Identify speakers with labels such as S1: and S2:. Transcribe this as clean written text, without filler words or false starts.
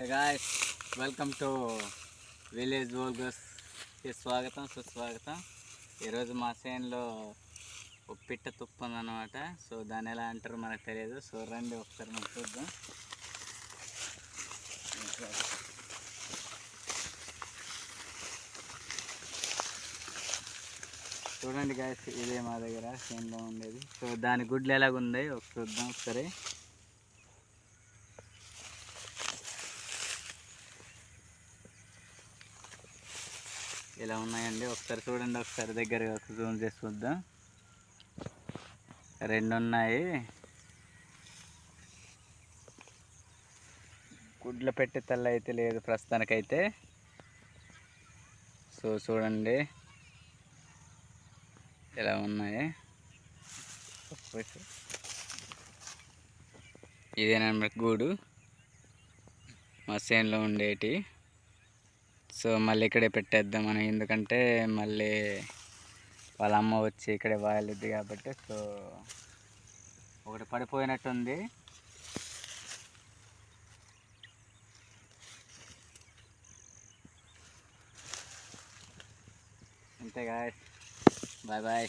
S1: Guys welcome to village వ్లాగ్స్కి స్వాగతం సుస్వాగతం. ఈరోజు మా చేనులో పిట్ట తుప్పు ఉందన్నమాట. సో దాన్ని ఎలా అంటారో మనకు తెలియదు. సో రండి ఒకసారి మనం చూద్దాం. చూడండి గాయస్, ఇదే మా దగ్గర చేనులో ఉండేది. సో దాని గుడ్లు ఎలాగుంది చూద్దాం ఒకసారి. ఇలా ఉన్నాయండి, ఒకసారి చూడండి. ఒకసారి దగ్గరగా జూమ్ చేసి చూద్దాం. రెండు ఉన్నాయి. గుడ్లు పెట్టి తెల్ల అయితే లేదు ప్రస్తుతానికైతే. సో చూడండి ఇలా ఉన్నాయి. ఇదేనమాట గూడు మా చేనులో ఉండేటి. సో మళ్ళీ ఇక్కడే పెట్టేద్దాం మనం, ఎందుకంటే మళ్ళీ వాళ్ళ అమ్మ వచ్చి ఇక్కడే వాయలిద్ది కాబట్టి. సో ఒకటి పడిపోయినట్టుంది. అంతే గాయస్, బాయ్ బాయ్.